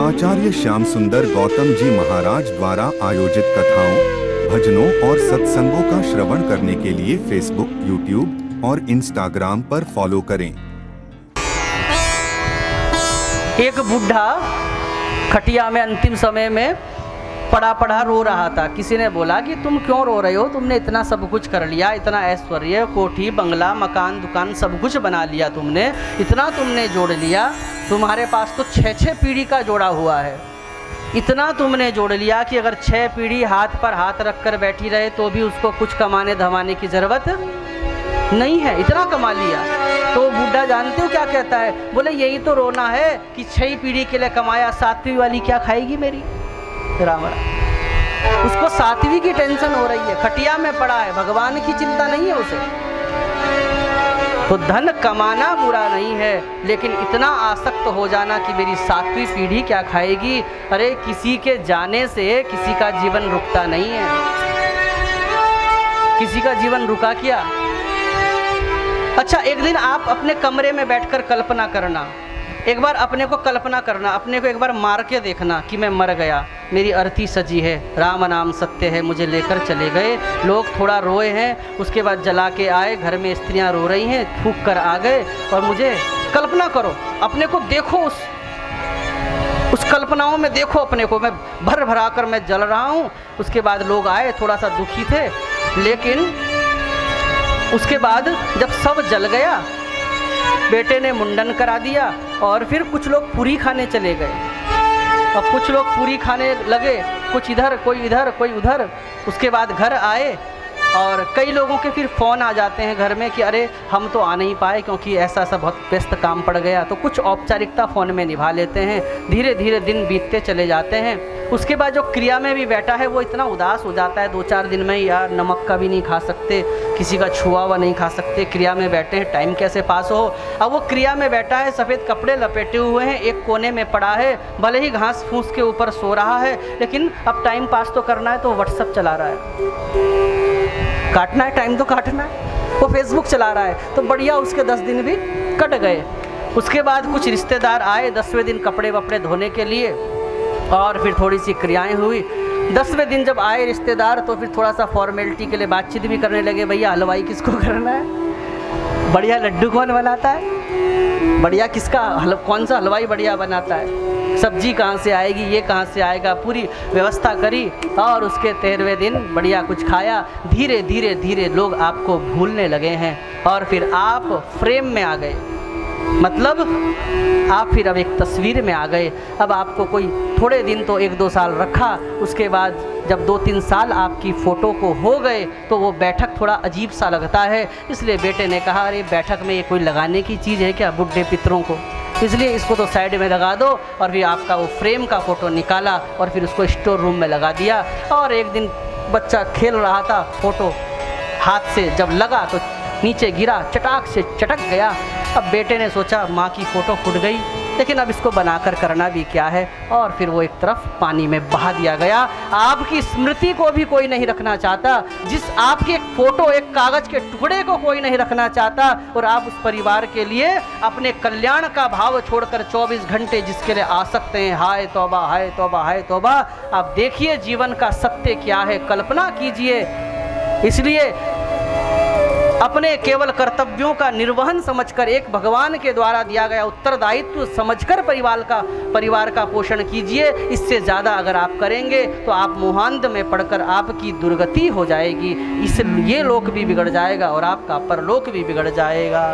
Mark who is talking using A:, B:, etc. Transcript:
A: आचार्य श्याम सुंदर गौतम जी महाराज द्वारा आयोजित कथाओं, भजनों और सत्संगों का श्रवण करने के लिए फेसबुक, यूट्यूब और इंस्टाग्राम पर फॉलो करें।
B: एक बूढ़ा खटिया में अंतिम समय में पड़ा रो रहा था। किसी ने बोला कि तुम क्यों रो रहे हो, तुमने इतना सब कुछ कर लिया, इतना ऐश्वर्य, कोठी, बंगला, मकान, दुकान सब कुछ बना लिया, तुमने इतना तुमने जोड़ लिया, तुम्हारे पास तो 6 पीढ़ी का जोड़ा हुआ है, इतना तुमने जोड़ लिया कि अगर 6 पीढ़ी हाथ पर हाथ रख कर बैठी रहे तो भी उसको कुछ कमाने धमाने की ज़रूरत नहीं है, इतना कमा लिया। तो बूढ़ा जानते हो क्या कहता है, बोले यही तो रोना है कि 6 पीढ़ी के लिए कमाया, 7वीं वाली क्या खाएगी मेरी। राम उसको 7वीं की टेंशन हो रही है, खटिया में पड़ा है, भगवान की चिंता नहीं है उसे। तो धन कमाना बुरा नहीं है, लेकिन इतना आसक्त हो जाना कि मेरी 7वीं पीढ़ी क्या खाएगी। अरे किसी के जाने से किसी का जीवन रुकता नहीं है, किसी का जीवन रुका क्या। अच्छा, एक दिन आप अपने कमरे में बैठकर कल्पना करना, एक बार अपने को कल्पना करना, अपने को एक बार मार के देखना कि मैं मर गया, मेरी अर्थी सजी है, राम नाम सत्य है, मुझे लेकर चले गए, लोग थोड़ा रोए हैं, उसके बाद जला के आए, घर में स्त्रियां रो रही हैं, फूंक कर आ गए, और मुझे कल्पना करो, अपने को देखो, उस कल्पनाओं में देखो अपने को, मैं भर भरा कर मैं जल रहा हूँ। उसके बाद लोग आए, थोड़ा सा दुखी थे, लेकिन उसके बाद जब सब जल गया, बेटे ने मुंडन करा दिया, और फिर कुछ लोग पूरी खाने चले गए। अब कुछ लोग पूरी खाने लगे, कुछ इधर, कोई इधर, कोई उधर। उसके बाद घर आए, और कई लोगों के फिर फ़ोन आ जाते हैं घर में कि अरे हम तो आ नहीं पाए क्योंकि ऐसा ऐसा बहुत व्यस्त काम पड़ गया। तो कुछ औपचारिकता फ़ोन में निभा लेते हैं, धीरे धीरे दिन बीतते चले जाते हैं। उसके बाद जो क्रिया में भी बैठा है वो इतना उदास हो जाता है 2-4 दिन में, यार नमक का भी नहीं खा सकते, किसी का छुआ हुआ नहीं खा सकते, क्रिया में बैठे हैं, टाइम कैसे पास हो। अब वो क्रिया में बैठा है, सफ़ेद कपड़े लपेटे हुए हैं, एक कोने में पड़ा है, भले ही घास फूस के ऊपर सो रहा है, लेकिन अब टाइम पास तो करना है, तो व्हाट्सअप चला रहा है, काटना है टाइम तो काटना है, वो फेसबुक चला रहा है। तो बढ़िया उसके 10 दिन भी कट गए। उसके बाद कुछ रिश्तेदार आए 10वें दिन कपड़े वपड़े धोने के लिए, और फिर थोड़ी सी क्रियाएं हुई। 10वें दिन जब आए रिश्तेदार तो फिर थोड़ा सा फॉर्मेलिटी के लिए बातचीत भी करने लगे, भैया हलवाई किसको करना है, बढ़िया लड्डू कौन बनाता है, बढ़िया किसका कौन सा हलवाई बढ़िया बनाता है, सब्जी कहाँ से आएगी, ये कहाँ से आएगा, पूरी व्यवस्था करी। और उसके 13वें दिन बढ़िया कुछ खाया। धीरे धीरे धीरे लोग आपको भूलने लगे हैं, और फिर आप फ्रेम में आ गए, मतलब आप फिर अब एक तस्वीर में आ गए। अब आपको कोई थोड़े दिन तो 1-2 साल रखा, उसके बाद जब 2-3 साल आपकी फ़ोटो को हो गए तो वो बैठक थोड़ा अजीब सा लगता है। इसलिए बेटे ने कहा, अरे बैठक में ये कोई लगाने की चीज़ है क्या बुढ़े पितरों को, इसलिए इसको तो साइड में लगा दो। और फिर आपका वो फ्रेम का फ़ोटो निकाला और फिर उसको स्टोर रूम में लगा दिया। और एक दिन बच्चा खेल रहा था, फ़ोटो हाथ से जब लगा तो नीचे गिरा, चटाक से चटक गया। अब बेटे ने सोचा माँ की फ़ोटो फूट गई, लेकिन अब इसको बनाकर करना भी क्या है, और फिर वो एक तरफ पानी में बहा दिया गया। आपकी स्मृति को भी कोई नहीं रखना चाहता, जिस आपकी एक फ़ोटो, एक कागज़ के टुकड़े को कोई नहीं रखना चाहता, और आप उस परिवार के लिए अपने कल्याण का भाव छोड़कर 24 घंटे जिसके लिए आ सकते हैं, हाय तौबा, हाय तौबा, हाय तौबा। आप देखिए जीवन का सत्य क्या है, कल्पना कीजिए। इसलिए अपने केवल कर्तव्यों का निर्वहन समझकर, एक भगवान के द्वारा दिया गया उत्तरदायित्व समझकर परिवार का पोषण कीजिए। इससे ज़्यादा अगर आप करेंगे तो आप मोहांध में पड़कर आपकी दुर्गति हो जाएगी, इसलिए लोक भी बिगड़ जाएगा और आपका परलोक भी बिगड़ जाएगा।